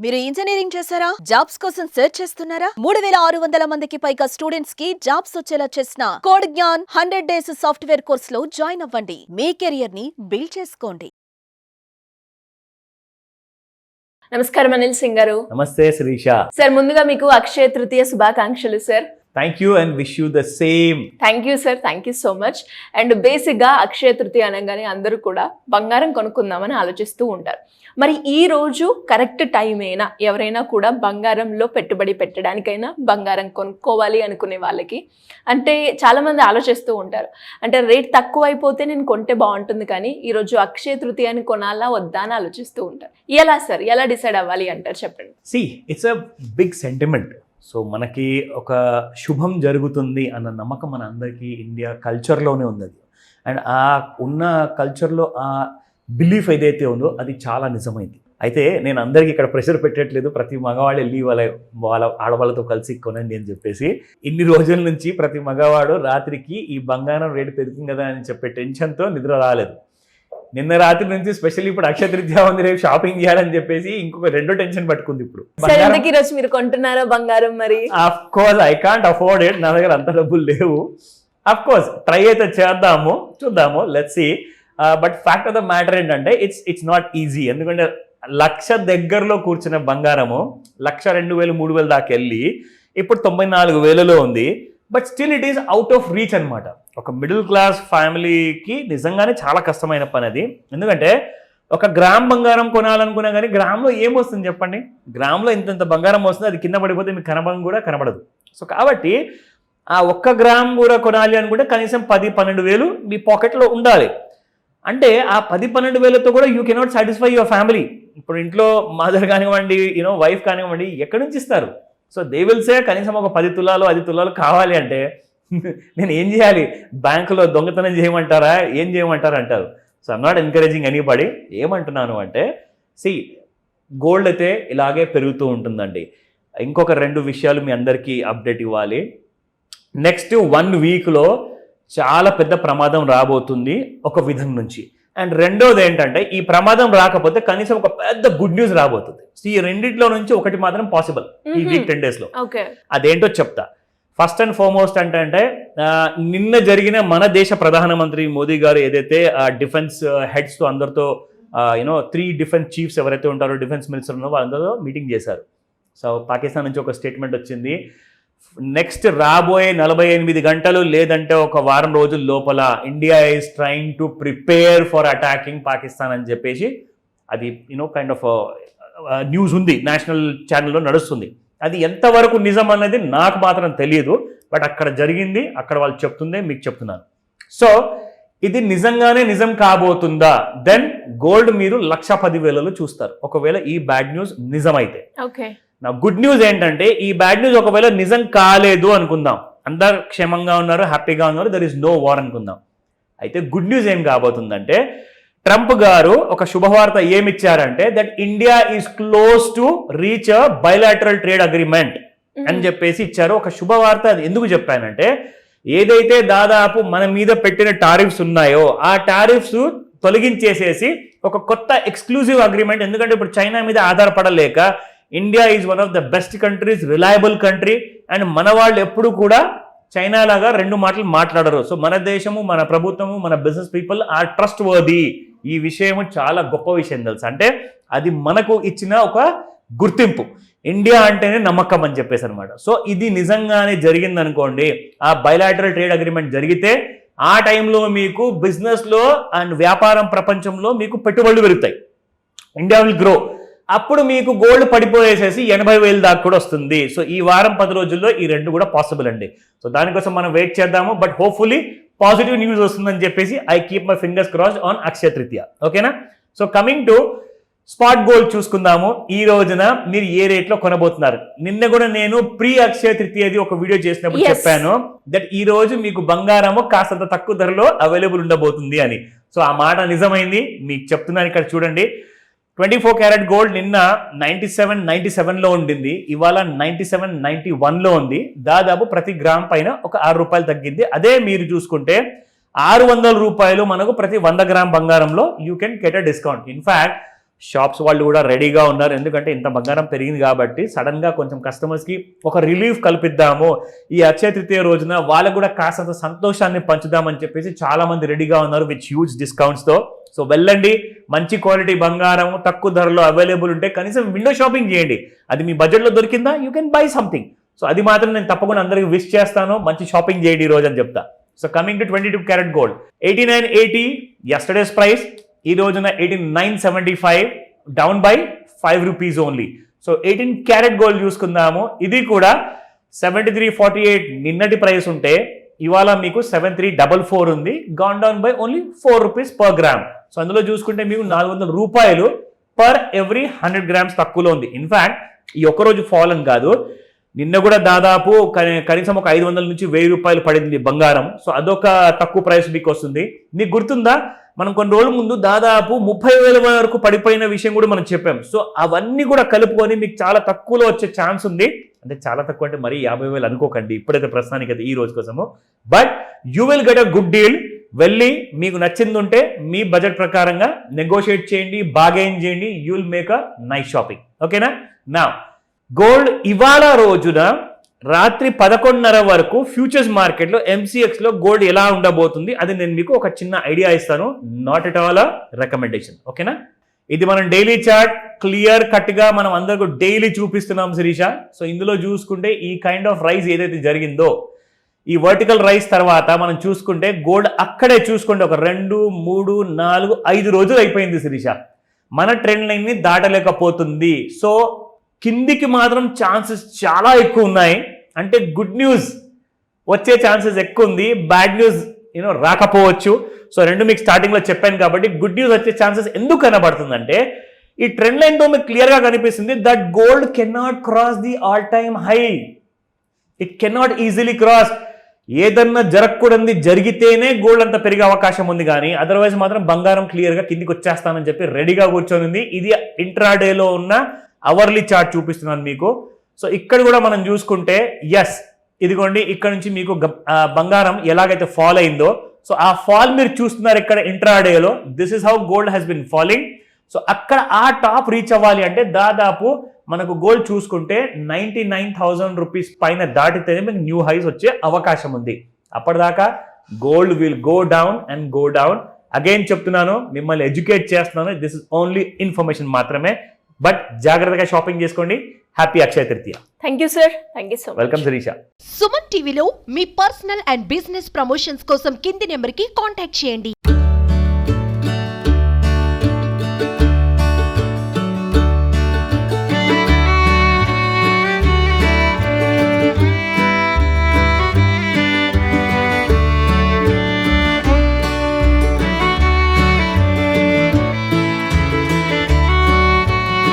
మీరు ఇంజనీరింగ్ చేశారా? జాబ్స్ కోసం సెర్చ్ చేస్తున్నారా? 3600 మందికి పైగా స్టూడెంట్స్ కి జాబ్స్ వచ్చేలా చేసిన code Gyan 100 days software course లో జాయిన్ అవ్వండి. మీ కెరియర్ ని బిల్డ్ చేసుకోండి. నమస్కారం అనిల్ సింగ్ గారు. నమస్తే శిరీష. సార్, ముందుగా మీకు అక్షయ తృతీయ శుభాకాంక్షలు sir. Thank you and wish you the same. Thank you sir, thank you so much. And బేసిక్గా అక్షయ తృతీయ అనగానే అందరూ కూడా బంగారం కొనుక్కుందామని ఆలోచిస్తూ ఉంటారు. మరి ఈ రోజు కరెక్ట్ టైం అయినా ఎవరైనా కూడా బంగారంలో పెట్టుబడి పెట్టడానికైనా బంగారం కొనుక్కోవాలి అనుకునే వాళ్ళకి అంటే చాలామంది ఆలోచిస్తూ ఉంటారు. అంటే రేట్ తక్కువ అయిపోతే నేను కొంటే బాగుంటుంది, కానీ ఈరోజు అక్షయ తృతీయాన్ని కొనాలా వద్దా అని ఆలోచిస్తూ ఉంటారు. ఎలా సార్, ఎలా డిసైడ్ అవ్వాలి అంటారు, చెప్పండి. It's a big sentiment. So మనకి ఒక శుభం జరుగుతుంది అన్న నమ్మకం మన అందరికీ ఇండియా కల్చర్లోనే ఉంది. అండ్ ఆ ఉన్న కల్చర్లో ఆ బిలీఫ్ ఏదైతే ఉందో అది చాలా నిజమైంది. అయితే నేను అందరికీ ఇక్కడ ప్రెషర్ పెట్టట్లేదు, ప్రతి మగవాడు వెళ్ళి వాళ్ళ ఆడవాళ్ళతో కలిసి కొనండి అని చెప్పేసి. ఇన్ని రోజుల నుంచి ప్రతి మగవాడు రాత్రికి ఈ బంగారం రేటు పెరుగుతుంది కదా అని చెప్పే టెన్షన్తో నిద్ర రాలేదు. నిన్న రాత్రి నుంచి స్పెషల్లీ ఇప్పుడు అక్షయ తృతీయ ఉంది, రేపు షాపింగ్ చేయాలని చెప్పేసి ఇంకొక రెండో టెన్షన్ పట్టుకుంది. ఇప్పుడు ఈరోజు మీరు కొంటున్నారా బంగారం? మరి of course I can't afford it, నా దగ్గర అంత డబ్బులు లేవు. ఆఫ్ కోర్స్ ట్రై అయితే చేద్దాము, చూద్దాము, let's see. But fact of the matter ఏంటంటే ఇట్స్ నాట్ ఈజీ. ఎందుకంటే 1,00,000 దగ్గరలో కూర్చున్న బంగారము 1,00,000, 2,000, 3,000 దాకా వెళ్ళి ఇప్పుడు 94,000లో ఉంది. But still it is out of reach అనమాట. ఒక మిడిల్ క్లాస్ ఫ్యామిలీకి నిజంగానే చాలా కష్టమైన పని అది. ఎందుకంటే ఒక గ్రామ్ బంగారం కొనాలనుకున్నా కానీ గ్రామ్లో ఏమొస్తుంది చెప్పండి? గ్రామ్లో ఇంత బంగారం వస్తుంది, అది కింద పడిపోతే మీకు కనబడదు. సో కాబట్టి ఆ 1 గ్రామ్ కూడా కొనాలి అనుకుంటే కనీసం 10-12,000 మీ పాకెట్లో ఉండాలి. అంటే ఆ 10-12,000తో కూడా you cannot satisfy your family. ఇప్పుడు ఇంట్లో మదర్ కానివ్వండి, వైఫ్ కానివ్వండి, ఎక్కడి నుంచి ఇస్తారు? సో దే విల్ సే కనీసం ఒక 10 తులాలు 10 తులాలు కావాలి అంటే నేను ఏం చేయాలి? బ్యాంకులో దొంగతనం చేయమంటారా, ఏం చేయమంటారా అంటారు. So I'm not encouraging anybody. ఏమంటున్నాను అంటే గోల్డ్ అయితే ఇలాగే పెరుగుతూ ఉంటుందండి. ఇంకొక 2 విషయాలు మీ అందరికీ అప్డేట్ ఇవ్వాలి. నెక్స్ట్ 1 వీక్లో చాలా పెద్ద ప్రమాదం రాబోతుంది ఒక విధం నుంచి. అండ్ రెండోది ఏంటంటే ఈ ప్రమాదం రాకపోతే కనీసం ఒక పెద్ద గుడ్ న్యూస్ రాబోతుంది. ఈ రెండిట్లో నుంచి ఒకటి మాత్రం పాసిబుల్ ఈ వీక్ 10 డేస్లో. అదేంటో చెప్తా. ఫస్ట్ అండ్ ఫార్మోస్ట్ అంటే నిన్న జరిగిన మన దేశ ప్రధానమంత్రి మోదీ గారు ఏదైతే డిఫెన్స్ హెడ్స్తో అందరితో 3 డిఫెన్స్ చీఫ్స్ ఎవరైతే ఉంటారో, డిఫెన్స్ మినిస్టర్ ఉన్నో వాళ్ళందరూ మీటింగ్ చేశారు. సో పాకిస్తాన్ నుంచి ఒక స్టేట్మెంట్ వచ్చింది, నెక్స్ట్ రాబోయే 48 గంటలు లేదంటే ఒక వారం రోజుల లోపల India is trying to prepare for attacking Pakistan అని చెప్పేసి అది కైండ్ ఆఫ్ న్యూస్ ఉంది, నేషనల్ ఛానల్లో నడుస్తుంది. అది ఎంతవరకు నిజం అన్నది నాకు మాత్రం తెలియదు. బట్ అక్కడ జరిగింది, అక్కడ వాళ్ళు చెప్తుందే మీకు చెప్తున్నాను. సో ఇది నిజంగానే నిజం కాబోతుందా? దెన్ గోల్డ్ మీరు 1,10,000 చూస్తారు ఒకవేళ ఈ బ్యాడ్ న్యూస్ నిజమైతే. నా గుడ్ న్యూస్ ఏంటంటే ఈ బ్యాడ్ న్యూస్ ఒకవేళ నిజం కాలేదు అనుకుందాం, అందరు క్షేమంగా ఉన్నారు, హ్యాపీగా ఉన్నారు, దర్ ఇస్ నో వార్ అనుకుందాం. అయితే గుడ్ న్యూస్ ఏం కాబోతుందంటే ట్రంప్ గారు ఒక శుభవార్త ఏమిచ్చారంటే that India is close to reach a bilateral trade agreement అని చెప్పేసి ఇచ్చారు. ఒక శుభవార్త. అది ఎందుకు చెప్పానంటే ఏదైతే దాదాపు మన మీద పెట్టిన టారిఫ్స్ ఉన్నాయో ఆ టారిఫ్స్ తొలగించేసేసి ఒక కొత్త ఎక్స్క్లూజివ్ అగ్రిమెంట్. ఎందుకంటే ఇప్పుడు చైనా మీద ఆధారపడలేక India is one of the best countries, reliable country. And మన వాళ్ళు ఎప్పుడు కూడా చైనా లాగా 2 మాటలు మాట్లాడరు. సో మన దేశము, మన ప్రభుత్వము, మన business people are trustworthy. ఈ విషయము చాలా గొప్ప విషయం తెలుసు. అంటే అది మనకు ఇచ్చిన ఒక గుర్తింపు, ఇండియా అంటేనే నమ్మకం అని చెప్పేసి అనమాట. సో ఇది నిజంగానే జరిగిందనుకోండి, ఆ బైలాటరల్ ట్రేడ్ అగ్రిమెంట్ జరిగితే ఆ టైంలో మీకు బిజినెస్లో అండ్ వ్యాపారం ప్రపంచంలో మీకు పెట్టుబడులు పెరుగుతాయి, ఇండియా విల్ గ్రో. అప్పుడు మీకు గోల్డ్ పడిపోయేసేసి 80,000 దాకా కూడా వస్తుంది. సో ఈ వారం 10 రోజుల్లో ఈ 2 కూడా పాసిబుల్ అండి. సో దానికోసం మనం వెయిట్ చేద్దాము. బట్ హోప్ఫుల్లీ పాజిటివ్ న్యూస్ వస్తుందని చెప్పేసి I keep my fingers crossed on Akshaya Tritiya. ఓకేనా? So coming to spot gold చూసుకుందాము. ఈ రోజున మీరు ఏ రేట్లో కొనబోతున్నారు? నిన్న కూడా నేను ప్రీ అక్షయ తృతీయది ఒక వీడియో చేసినప్పుడు చెప్పాను దట్ ఈ రోజు మీకు బంగారము కాస్తంత తక్కువ ధరలో అవైలబుల్ ఉండబోతుంది అని. సో ఆ మాట నిజమైంది. మీకు చెప్తున్నాను, ఇక్కడ చూడండి. 24 క్యారెట్ గోల్డ్ నిన్న 97.97లో ఉండింది, ఇవాళ 97.91లో ఉంది. దాదాపు ప్రతి గ్రామ్ పైన ఒక 6 రూపాయలు తగ్గింది. అదే మీరు చూసుకుంటే 600 రూపాయలు మనకు ప్రతి 100 గ్రామ్ బంగారంలో you can get a discount. In fact shops వాళ్ళు కూడా రెడీగా ఉన్నారు, ఎందుకంటే ఇంత బంగారం పెరిగింది కాబట్టి సడన్గా కొంచెం కస్టమర్స్కి ఒక రిలీఫ్ కల్పిద్దాము, ఈ అక్షయ తృతీయ రోజున వాళ్ళకు కూడా కాస్తంత సంతోషాన్ని పంచుదామని చెప్పేసి చాలా మంది రెడీగా ఉన్నారు విత్ హ్యూజ్ డిస్కౌంట్స్తో. సో వెళ్ళండి, మంచి క్వాలిటీ బంగారం తక్కువ ధరలో అవైలబుల్ ఉంటే కనీసం విండో షాపింగ్ చేయండి. అది మీ బడ్జెట్లో దొరికిందా, you can buy something. So అది మాత్రం నేను తప్పకుండా అందరికి విష్ చేస్తాను, మంచి షాపింగ్ చేయండి ఈ రోజు అని చెప్తా. So coming to 22 carat gold, 8980 yesterday's price, ఈ రోజున 18975, down by 5 rupees only. So 18 carat gold చూసుకుందాము, ఇది కూడా 7348 నిన్నటి ప్రైస్ ఉంటే ఇవాళ మీకు 7344 ఉంది, gone down by only 4 rupees per gram. So అందులో చూసుకుంటే మీకు 400 రూపాయలు పర్ ఎవ్రీ 100 గ్రామ్స్ తక్కువలో ఉంది. ఇన్ఫ్యాక్ట్ ఈ ఒక్కరోజు ఫాల్ అని కాదు, నిన్న కూడా దాదాపు కనీసం ఒక 500 నుంచి 1000 రూపాయలు పడింది బంగారం. సో అదొక తక్కువ ప్రైస్ మీకు వస్తుంది. మీకు గుర్తుందా, మనం కొన్ని రోజుల ముందు దాదాపు 30,000 వరకు పడిపోయిన విషయం కూడా మనం చెప్పాం. సో అవన్నీ కూడా కలుపుకొని మీకు చాలా తక్కువలో వచ్చే ఛాన్స్ ఉంది. అంటే చాలా తక్కువ అంటే మరీ 50,000 అనుకోకండి ఇప్పుడైతే ప్రస్తుతానికి అయితే ఈ రోజు కోసము. But you will get a good deal. వెళ్ళి మీకు నచ్చింది ఉంటే మీ బడ్జెట్ ప్రకారంగా నెగోషియేట్ చేయండి, బార్గెయిన్ చేయండి, you will make a nice shopping. ఓకేనా? నా గోల్డ్ ఇవాళ రోజున రాత్రి 11:30 వరకు ఫ్యూచర్స్ మార్కెట్లో MCX లో గోల్డ్ ఎలా ఉండబోతుంది అది నేను మీకు ఒక చిన్న ఐడియా ఇస్తాను, not at all a recommendation. ఓకేనా? ఇది మనం డైలీ చార్ట్ క్లియర్ కట్ గా మనం అందరికీ డైలీ చూపిస్తున్నాం శిరీష. సో ఇందులో చూసుకుంటే ఈ కైండ్ ఆఫ్ రైజ్ ఏదైతే జరిగిందో, ఈ వర్టికల్ రైజ్ తర్వాత మనం చూసుకుంటే గోల్డ్ అక్కడే చూసుకుంటే ఒక 2, 3, 4, 5 రోజులు అయిపోయింది శిరీష, మన ట్రెండ్ లైన్ ని దాటలేకపోతుంది. సో కిందికి మాత్రం ఛాన్సెస్ చాలా ఎక్కువ ఉన్నాయి. అంటే గుడ్ న్యూస్ వచ్చే ఛాన్సెస్ ఎక్కువ ఉంది, బ్యాడ్ న్యూస్ రాకపోవచ్చు. సో రెండు మీకు స్టార్టింగ్లో చెప్పాను కాబట్టి గుడ్ న్యూస్ వచ్చే ఛాన్సెస్ ఎందుకు కనబడుతుందంటే ఈ ట్రెండ్ లైన్తో మీకు క్లియర్గా కనిపిస్తుంది that gold cannot cross the all time high. It cannot easily cross. ఏదన్నా జరగకూడదు జరిగితేనే గోల్డ్ అంత పెరిగే అవకాశం ఉంది, కానీ అదర్వైజ్ మాత్రం బంగారం క్లియర్గా కిందికి వచ్చేస్తానని చెప్పి రెడీగా కూర్చొని. ఇది ఇంట్రాడేలో ఉన్న అవర్లీ చార్ట్ చూపిస్తున్నాను మీకు. సో ఇక్కడ కూడా మనం చూసుకుంటే ఎస్ ఇదిగోండి, ఇక్కడ నుంచి మీకు బంగారం ఎలాగైతే ఫాల్ అయిందో, సో ఆ ఫాల్ మీరు చూస్తున్నారు ఇక్కడ ఇంట్రాడేలో. This is how gold has been falling. So అక్కడ ఆ టాప్ రీచ్ అవ్వాలి అంటే దాదాపు మనకు గోల్డ్ చూసుకుంటే 99,000 రూపీస్ పైన దాటితేనే మీకు న్యూ హైస్ వచ్చే అవకాశం ఉంది. అప్పటిదాకా gold will go down and go down. Again చెప్తున్నాను, మిమ్మల్ని ఎడ్యుకేట్ చేస్తున్నాను, దిస్ ఇస్ ఓన్లీ ఇన్ఫర్మేషన్ మాత్రమే. బట్ జాగ్రత్తగా షాపింగ్ చేసుకోండి. Happy Akshaya Tritiya. Thank you sir. Thank you so much. Welcome Sirisha. Suman టీవీలో మీ పర్సనల్ అండ్ బిజినెస్ ప్రమోషన్స్ కోసం కింది నెంబర్కి కాంటాక్ట్ చేయండి.